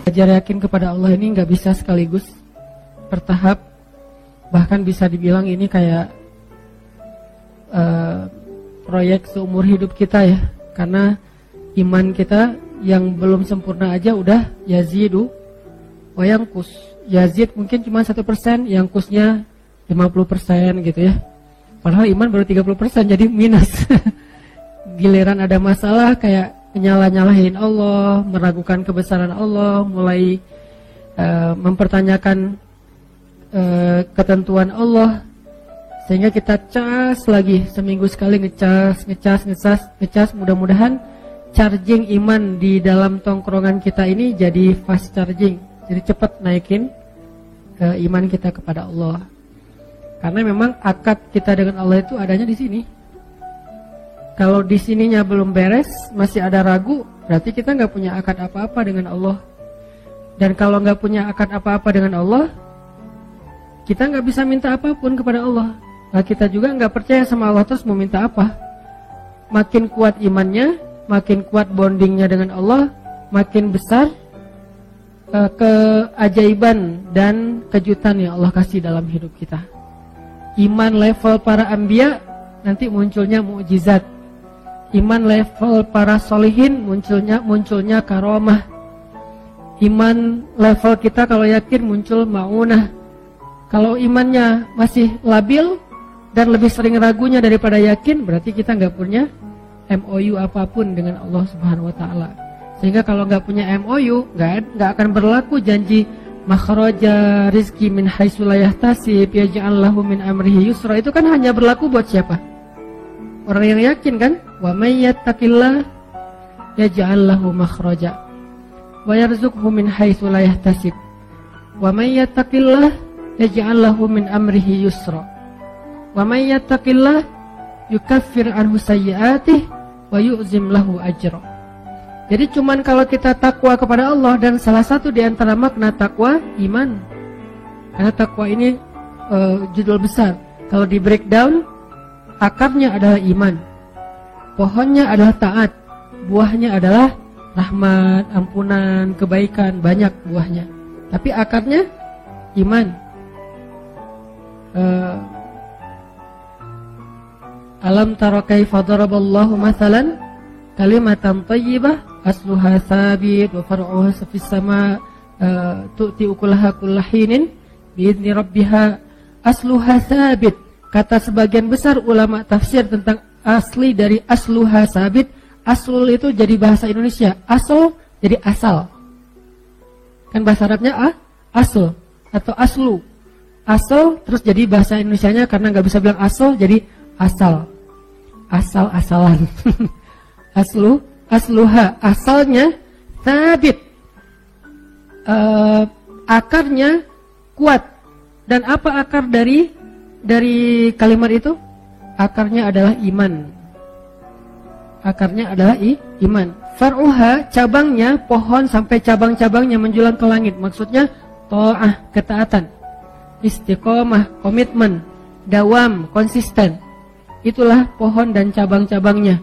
Belajar yakin kepada Allah ini nggak bisa sekaligus, bertahap. Bahkan bisa dibilang ini kayak proyek seumur hidup kita ya. Karena iman kita yang belum sempurna aja udah yazidu wa yanqus. Yazid mungkin cuma 1%, yanqusnya 50% gitu ya. Padahal iman baru 30%, jadi minus. Giliran ada masalah kayak nyalahin Allah, meragukan kebesaran Allah, mulai mempertanyakan ketentuan Allah, sehingga kita cas lagi seminggu sekali ngecas. Mudah-mudahan charging iman di dalam tongkrongan kita ini jadi fast charging, jadi cepat naikin iman kita kepada Allah. Karena memang akad kita dengan Allah itu adanya di sini. Kalau di sininya belum beres, masih ada ragu, berarti kita nggak punya akad apa-apa dengan Allah. Dan kalau nggak punya akad apa-apa dengan Allah, kita nggak bisa minta apapun kepada Allah. Nah, kita juga nggak percaya sama Allah terus mau minta apa. Makin kuat imannya, makin kuat bondingnya dengan Allah, makin besar keajaiban dan kejutan yang Allah kasih dalam hidup kita. Iman level para anbiya, nanti munculnya mukjizat. Iman level para solihin, munculnya karomah. Iman level kita kalau yakin muncul maunah. Kalau imannya masih labil dan lebih sering ragunya daripada yakin, berarti kita nggak punya MOU apapun dengan Allah Subhanahu Wa Taala. Sehingga kalau nggak punya MOU, nggak akan berlaku janji makhraja rizki min haitsu la yahtasib yaj'al lahu min amrihi yusra. Itu kan hanya berlaku buat siapa? Orang yang yakin kan? Wa may yattaqillah yaj'al lahu makhraja wa yarzuqhu min haitsu la yahtasib. Wa may yattaqillah yaj'al lahu min amrihi yusra. Wa may yattaqillah yukaffir anhu sayyi'atihi wa yu'zim lahu ajra. Jadi cuman kalau kita takwa kepada Allah, dan salah satu di antara makna takwa iman. Karena takwa ini judul besar. Kalau di breakdown, akarnya adalah iman, pohonnya adalah taat, buahnya adalah rahmat, ampunan, kebaikan, banyak buahnya. Tapi akarnya iman. Alam tara kaifa daraballahu mathalan kalimatan thayyibah asluha sabit wa far'uha fis sama tu'ti ukulaha kullahinin biidzni rabbiha. Asluha sabit, kata sebagian besar ulama tafsir tentang asli dari asluha sabit. Aslul itu jadi bahasa Indonesia, asal jadi asal. Kan bahasa Arabnya asl atau aslu. Asal terus jadi bahasa Indonesianya karena nggak bisa bilang asal jadi asal. Asal-asalan. Asluha, asalnya sabit, akarnya kuat. Dan apa akar dari kalimat itu? Akarnya adalah iman. Akarnya adalah iman. Far'uha, cabangnya, pohon sampai cabang-cabangnya menjulang ke langit. Maksudnya ta'ah, ketaatan. Istiqomah, komitmen. Dawam, konsisten. Itulah pohon dan cabang-cabangnya.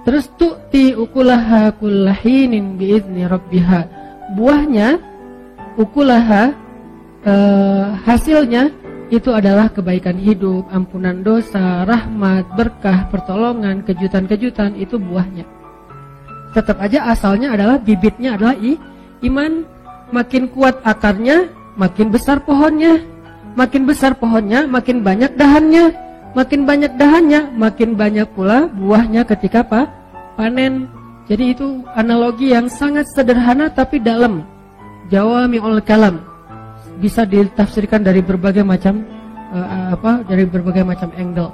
Terus tu'ti ukulaha kullahinin biizni rabbiha. Buahnya, ukulaha, hasilnya itu adalah kebaikan hidup, ampunan dosa, rahmat, berkah, pertolongan, kejutan-kejutan. Itu buahnya. Tetap aja asalnya adalah, bibitnya adalah iman. Makin kuat akarnya, makin besar pohonnya. Makin besar pohonnya, makin banyak dahannya. Makin banyak dahannya, makin banyak pula buahnya ketika panen. Jadi itu analogi yang sangat sederhana tapi dalam. Jawami'ul kalam, bisa ditafsirkan dari berbagai macam dari berbagai macam angle.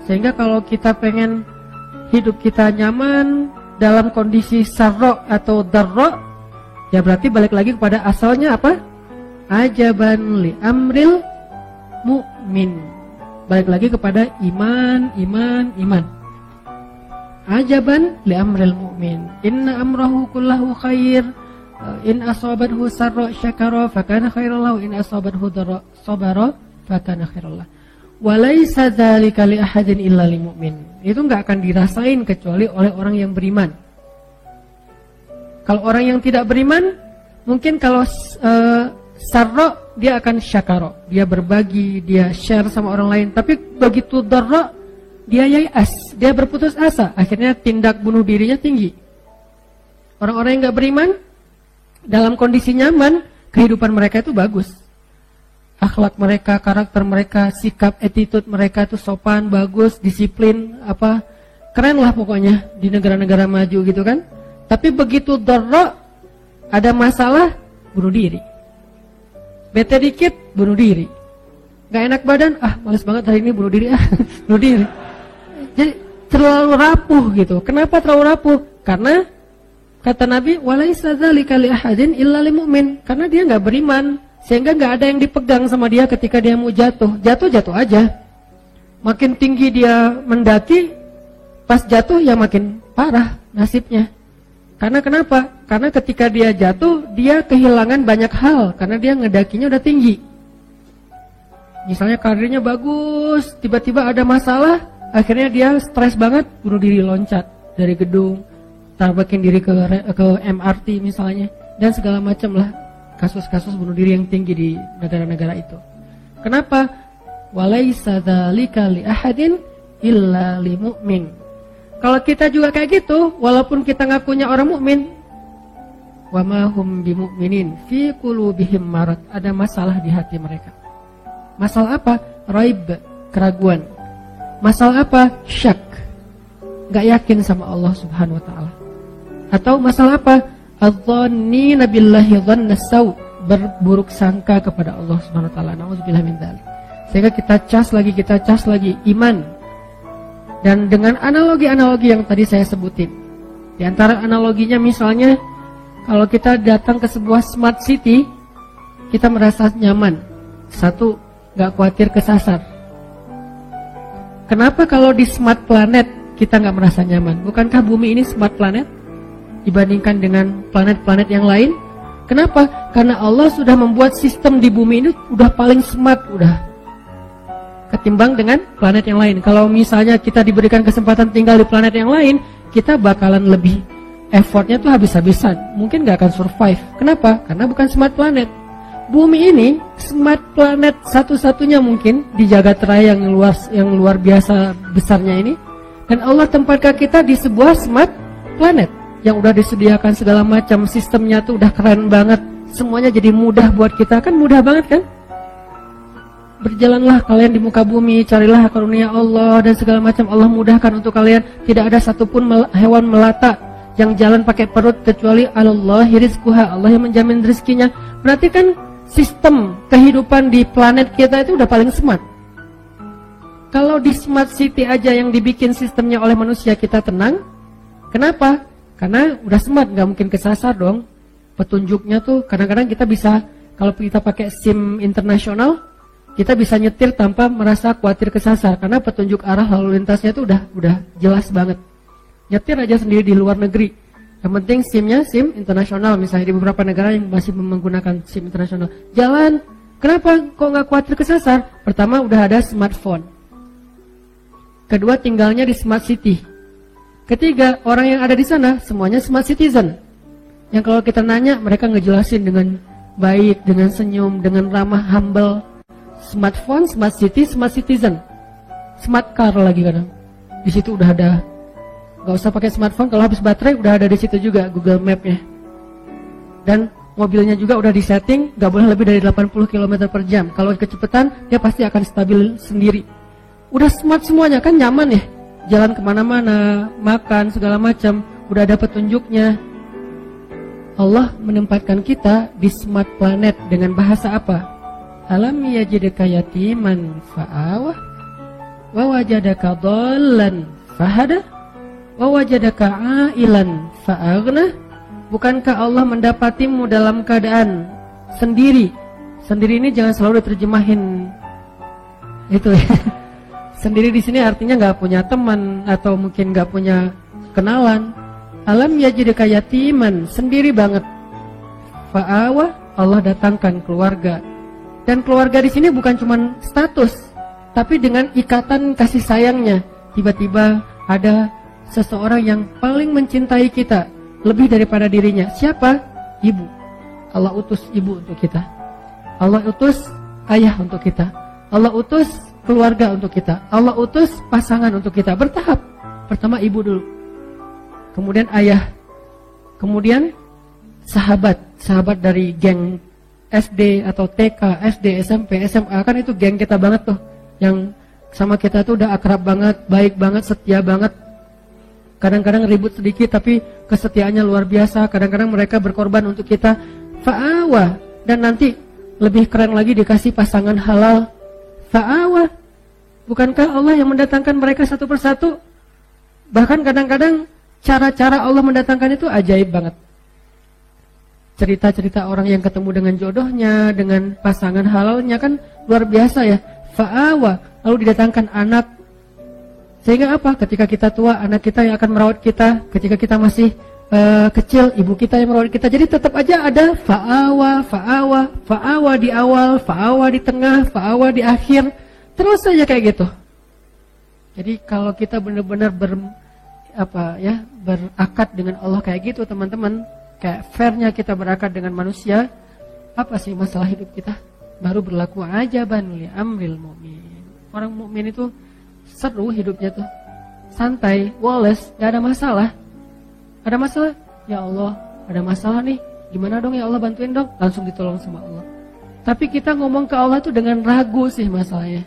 Sehingga kalau kita pengen hidup kita nyaman dalam kondisi sarro atau darro, ya berarti balik lagi kepada asalnya apa? Ajaban li amril mu'min. Balik lagi kepada iman. Ajaban li amril mu'min. Inna amrahu kullahu khair. In asabathu sarra syakara fakana khairan lahu. In asabathu dharra sabara fakana khairan lahu. Wa laisa dzalika li ahadin illa lil mu'min. Itu enggak akan dirasain kecuali oleh orang yang beriman. Kalau orang yang tidak beriman, Mungkin kalau sarro, dia akan syakaro, dia berbagi, dia share sama orang lain. Tapi begitu darro, dia yai'as, dia berputus asa. Akhirnya tindak bunuh dirinya tinggi. Orang-orang yang gak beriman, dalam kondisi nyaman, kehidupan mereka itu bagus. Akhlak mereka, karakter mereka, sikap, attitude mereka itu sopan, bagus, disiplin, keren lah pokoknya di negara-negara maju gitu kan. Tapi begitu darro, ada masalah, bunuh diri. Bete dikit, bunuh diri. Gak enak badan, males banget hari ini, bunuh diri, bunuh diri. Jadi terlalu rapuh gitu. Kenapa terlalu rapuh? Karena kata Nabi, walaisa dzalika li ahadin illa lil mu'min. Karena dia nggak beriman, sehingga nggak ada yang dipegang sama dia ketika dia mau jatuh. Jatuh aja. Makin tinggi dia mendaki, pas jatuh ya makin parah nasibnya. Karena kenapa? Karena ketika dia jatuh, dia kehilangan banyak hal karena dia ngedakinya udah tinggi. Misalnya karirnya bagus, tiba-tiba ada masalah, akhirnya dia stres banget, bunuh diri, loncat dari gedung, tabrakin diri ke MRT misalnya, dan segala macam lah kasus-kasus bunuh diri yang tinggi di negara-negara itu. Kenapa? Walaisa dzalika li ahadin illa li mu'min. Kalau kita juga kayak gitu, walaupun kita ngakunya orang mukmin, wa ma hum bimu'minin fi qulubihim marad, ada masalah di hati mereka. Masalah apa? Raib, keraguan. Masalah apa? Syak, gak yakin sama Allah Subhanahu wa ta'ala. Atau masalah apa? Adzannina billahi dhanna saw, berburuk sangka kepada Allah Subhanahu wa ta'ala. Nauzubillah min dzalik. Sehingga kita cas lagi iman. Dan dengan analogi-analogi yang tadi saya sebutin. Di antara analoginya misalnya, kalau kita datang ke sebuah smart city, kita merasa nyaman. Satu, gak khawatir kesasar. Kenapa kalau di smart planet kita gak merasa nyaman? Bukankah bumi ini smart planet dibandingkan dengan planet-planet yang lain? Kenapa? Karena Allah sudah membuat sistem di bumi ini udah paling smart, udah ketimbang dengan planet yang lain. Kalau misalnya kita diberikan kesempatan tinggal di planet yang lain, kita bakalan lebih effortnya tuh habis-habisan. Mungkin gak akan survive. Kenapa? Karena bukan smart planet. Bumi ini smart planet satu-satunya mungkin di jagat raya yang luar biasa besarnya ini. Dan Allah tempatkan kita di sebuah smart planet yang udah disediakan segala macam, sistemnya tuh udah keren banget. Semuanya jadi mudah buat kita, kan mudah banget kan? Berjalanlah kalian di muka bumi, carilah karunia Allah dan segala macam. Allah mudahkan untuk kalian. Tidak ada satupun hewan melata yang jalan pakai perut kecuali Allahi rizquha, Allah yang menjamin rezekinya. Berarti kan sistem kehidupan di planet kita itu udah paling smart. Kalau di smart city aja yang dibikin sistemnya oleh manusia kita tenang. Kenapa? Karena udah smart, gak mungkin kesasar dong. Petunjuknya tuh kadang-kadang kita bisa, kalau kita pakai SIM internasional, kita bisa nyetir tanpa merasa khawatir kesasar karena petunjuk arah lalu lintasnya itu udah jelas banget. Nyetir aja sendiri di luar negeri. Yang penting SIM-nya SIM internasional, misalnya di beberapa negara yang masih menggunakan SIM internasional. Jalan, kenapa kok nggak khawatir kesasar? Pertama udah ada smartphone. Kedua tinggalnya di smart city. Ketiga orang yang ada di sana semuanya smart citizen. Yang kalau kita nanya mereka ngejelasin dengan baik, dengan senyum, dengan ramah, humble. Smartphone, smart city, smart citizen, smart car lagi kadang. Di situ udah ada. Gak usah pakai smartphone, kalau habis baterai udah ada di situ juga Google Map-nya. Dan mobilnya juga udah disetting, gak boleh lebih dari 80 km per jam. Kalau kecepatan dia pasti akan stabil sendiri. Udah smart semuanya kan, nyaman ya. Jalan kemana-mana, makan segala macam, udah ada petunjuknya. Allah menempatkan kita di smart planet dengan bahasa apa? Alam yajidka yatiman fa'awah wa wajadaka dhallan fahada wa wajadaka ailan fa'aghna. Bukankah Allah mendapatimu dalam keadaan sendiri? Sendiri ini jangan selalu diterjemahin itu ya. Sendiri di sini artinya nggak punya teman atau mungkin nggak punya kenalan. Alam yajidka yatiman, sendiri banget. Fa'awah, Allah datangkan keluarga. Dan keluarga di sini bukan cuma status, tapi dengan ikatan kasih sayangnya. Tiba-tiba ada seseorang yang paling mencintai kita lebih daripada dirinya. Siapa? Ibu. Allah utus ibu untuk kita. Allah utus ayah untuk kita. Allah utus keluarga untuk kita. Allah utus pasangan untuk kita. Bertahap. Pertama ibu dulu. Kemudian ayah. Kemudian sahabat dari geng SD atau TK, SD, SMP, SMA. Kan itu geng kita banget tuh. Yang sama kita tuh udah akrab banget, baik banget, setia banget. Kadang-kadang ribut sedikit tapi kesetiaannya luar biasa. Kadang-kadang mereka berkorban untuk kita. Fa'awa. Dan nanti lebih keren lagi dikasih pasangan halal. Fa'awa. Bukankah Allah yang mendatangkan mereka satu persatu? Bahkan kadang-kadang cara-cara Allah mendatangkan itu ajaib banget. Cerita-cerita orang yang ketemu dengan jodohnya, dengan pasangan halalnya kan luar biasa ya. Fa'awa. Lalu didatangkan anak. Sehingga apa? Ketika kita tua, anak kita yang akan merawat kita. Ketika kita masih kecil, ibu kita yang merawat kita. Jadi tetap aja ada fa'awa, fa'awa, fa'awa di awal, fa'awa di tengah, fa'awa di akhir. Terus saja kayak gitu. Jadi kalau kita benar-benar berakad dengan Allah kayak gitu teman-teman, kayak fairnya kita berakad dengan manusia, apa sih masalah hidup kita? Baru berlaku ajaban li amril mu'min. Orang mukmin itu seru hidupnya tuh, santai, woles, gak ada masalah. Ada masalah? Ya Allah, ada masalah nih. Gimana dong ya Allah, bantuin dong. Langsung ditolong sama Allah. Tapi kita ngomong ke Allah tuh dengan ragu sih masalahnya.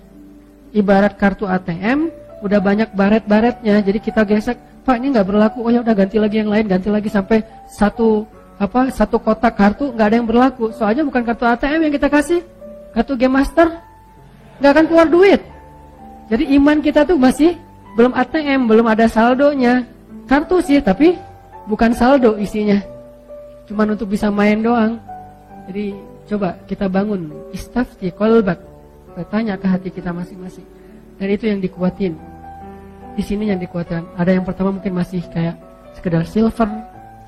Ibarat kartu ATM, udah banyak baret-baretnya, jadi kita gesek, Pak ini gak berlaku. Oh ya udah ganti lagi yang lain, ganti lagi sampai satu kotak kartu gak ada yang berlaku. Soalnya bukan kartu ATM yang kita kasih, kartu Game Master, gak akan keluar duit. Jadi iman kita tuh masih belum ATM, belum ada saldonya. Kartu sih, tapi bukan saldo isinya. Cuman untuk bisa main doang. Jadi coba kita bangun istafti qalbak. Bertanya ke hati kita masing-masing. Dan itu yang dikuatin. Di sini yang dikuatkan. Ada yang pertama mungkin masih kayak sekedar silver,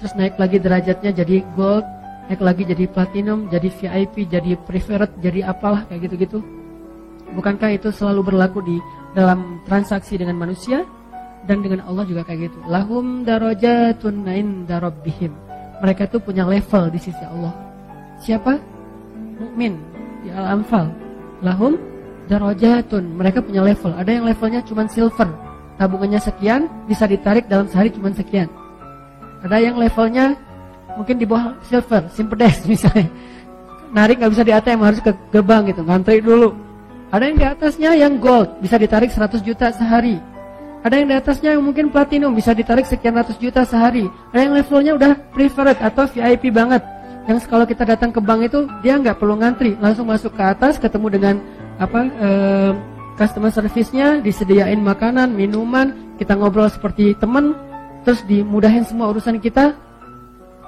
terus naik lagi derajatnya jadi gold, naik lagi jadi platinum, jadi VIP, jadi preferred, jadi apalah kayak gitu-gitu. Bukankah itu selalu berlaku di dalam transaksi dengan manusia? Dan dengan Allah juga kayak gitu. Lahum darajatun inda rabbihim. Mereka tuh punya level di sisi Allah. Siapa? Mukmin di Al-Anfal. Lahum darajatun. Mereka punya level. Ada yang levelnya cuma silver. Tabungannya sekian, bisa ditarik dalam sehari cuma sekian. Ada yang levelnya mungkin di bawah silver, simpedes misalnya. Narik gak bisa di ATM, harus ke gerbang gitu, ngantri dulu. Ada yang di atasnya yang gold, bisa ditarik 100 juta sehari. Ada yang di atasnya yang mungkin platinum, bisa ditarik sekian ratus juta sehari. Ada yang levelnya udah preferred atau VIP banget, yang kalau kita datang ke bank itu dia nggak perlu ngantri, langsung masuk ke atas, ketemu dengan customer service-nya, disediain makanan, minuman, kita ngobrol seperti teman, terus dimudahin semua urusan kita.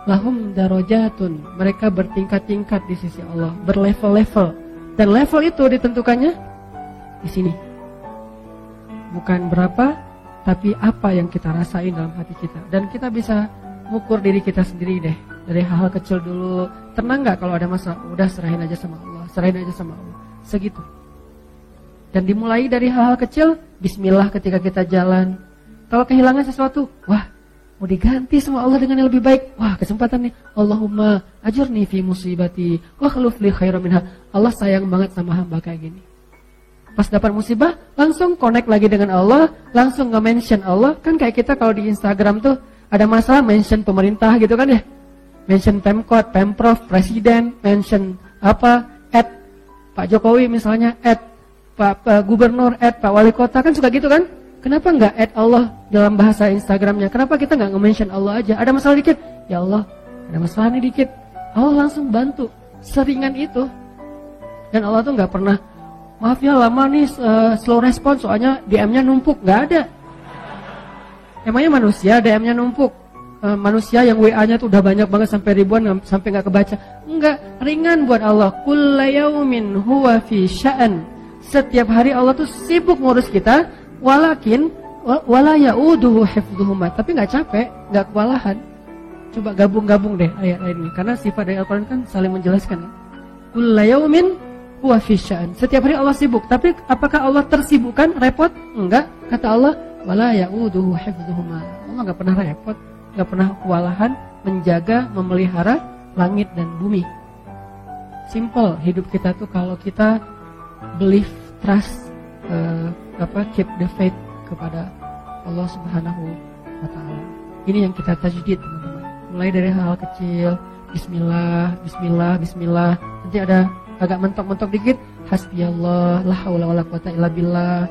Lahum darajatun. Mereka bertingkat-tingkat di sisi Allah, berlevel-level. Dan level itu ditentukannya di sini. Bukan berapa, tapi apa yang kita rasain dalam hati kita. Dan kita bisa mengukur diri kita sendiri deh. Dari hal-hal kecil dulu. Tenang gak kalau ada masalah? Udah serahin aja sama Allah. Serahin aja sama Allah. Segitu. Dan dimulai dari hal-hal kecil. Bismillah ketika kita jalan. Kalau kehilangan sesuatu, wah, mau diganti sama Allah dengan yang lebih baik. Wah, kesempatan nih. Allahumma ajurni fi musibati wa khluf li khairan minha. Allah sayang banget sama hamba kayak gini. Pas dapat musibah, langsung connect lagi dengan Allah, langsung nge-mention Allah. Kan kayak kita kalau di Instagram tuh ada masalah mention pemerintah gitu kan ya. Mention Pemkot, Pemprov, Presiden, mention Pak Jokowi misalnya, Pak Gubernur, Pak Wali Kota, kan suka gitu kan. Kenapa nggak add Allah dalam bahasa Instagramnya? Kenapa kita nggak nge-mention Allah aja? Ada masalah dikit, ya Allah, ada masalah nih dikit. Allah langsung bantu, seringan itu. Dan Allah tuh nggak pernah, maaf ya lama nih slow respon soalnya DM-nya numpuk. Nggak ada. Emangnya manusia DM-nya numpuk? Manusia yang WA-nya tuh udah banyak banget sampai ribuan sampai nggak kebaca. Enggak, ringan buat Allah. Kulla yaumin huwa fi sya'an. Setiap hari Allah tuh sibuk ngurus kita, walakin wala ya'uduhu hifdhuhuma. Tapi nggak capek, nggak kewalahan. Coba gabung-gabung deh ayat-ayat ini, karena sifat dari Al-Quran kan saling menjelaskan. Kulla yaumin huwa fi sya'an. Setiap hari Allah sibuk. Tapi apakah Allah tersibukkan, repot? Enggak. Kata Allah, wala ya'uduhu hifdhuhuma. Allah nggak pernah repot, nggak pernah kewalahan menjaga, memelihara langit dan bumi. Simple hidup kita tuh kalau kita believe, trust, keep the faith kepada Allah Subhanahu wa Ta'ala. Ini yang kita tajdid, teman-teman. Mulai dari hal kecil, bismillah, bismillah, bismillah. Nanti ada agak mentok-mentok dikit, hasbiyallah, la haula wala quwata illa billah.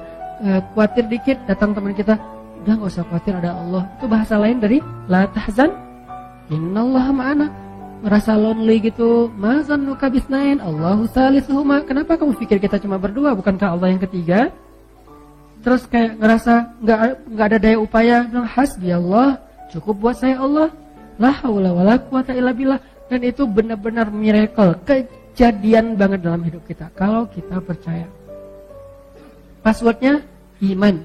Khawatir dikit, datang teman kita, udah gak usah khawatir, ada Allah. Itu bahasa lain dari la tahzan, innallaha ma'ana. Merasa lonely gitu, ma zannuka bisnain, Allahu salisuhuma. Kenapa kamu pikir kita cuma berdua, bukankah Allah yang ketiga? Terus kayak ngerasa nggak ada daya upaya, bilang hasbiyallah, cukup buat saya Allah, la haula wala quwata illa billah. Dan itu benar-benar miracle, kejadian banget dalam hidup kita kalau kita percaya. Passwordnya iman,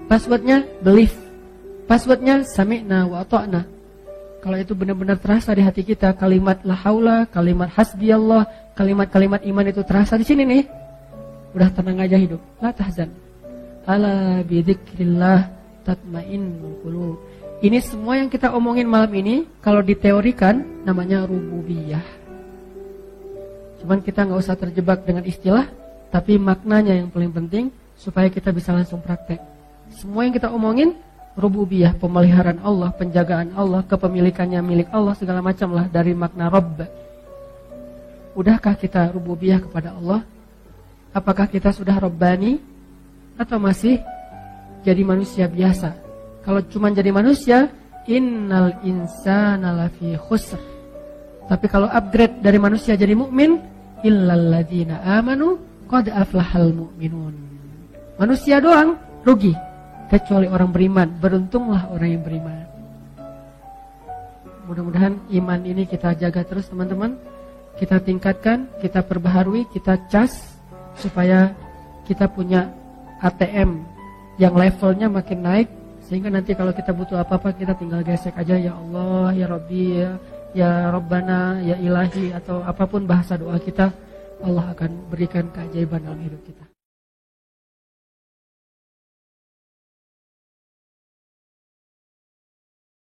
passwordnya belief, passwordnya sami'na wa ata'na. Kalau itu benar-benar terasa di hati kita, kalimat la haula, kalimat hasbiyallah, kalimat-kalimat iman itu terasa di sini nih, udah tenang aja hidup. La tahzan, ala bidzikrillah tatmainnul qulub. Ini semua yang kita omongin malam ini, kalau diteorikan namanya rububiyah. Cuman kita nggak usah terjebak dengan istilah, tapi maknanya yang paling penting supaya kita bisa langsung praktek. Semua yang kita omongin rububiyah, pemeliharaan Allah, penjagaan Allah, kepemilikannya milik Allah, segala macam lah dari makna Rabb. Udahkah kita rububiyah kepada Allah? Apakah kita sudah Rabbani atau masih jadi manusia biasa? Kalau cuma jadi manusia, innal insana lafi khusr. Tapi kalau upgrade dari manusia jadi mukmin, illal ladzina amanu qad aflahal mu'minun. Manusia doang rugi, kecuali orang beriman. Beruntunglah orang yang beriman. Mudah-mudahan iman ini kita jaga terus, teman-teman. Kita tingkatkan, kita perbaharui, kita cas supaya kita punya ATM yang levelnya makin naik, sehingga nanti kalau kita butuh apa-apa kita tinggal gesek aja, ya Allah, ya Rabbi, ya Rabbana, ya Ilahi, atau apapun bahasa doa kita, Allah akan berikan keajaiban dalam hidup kita.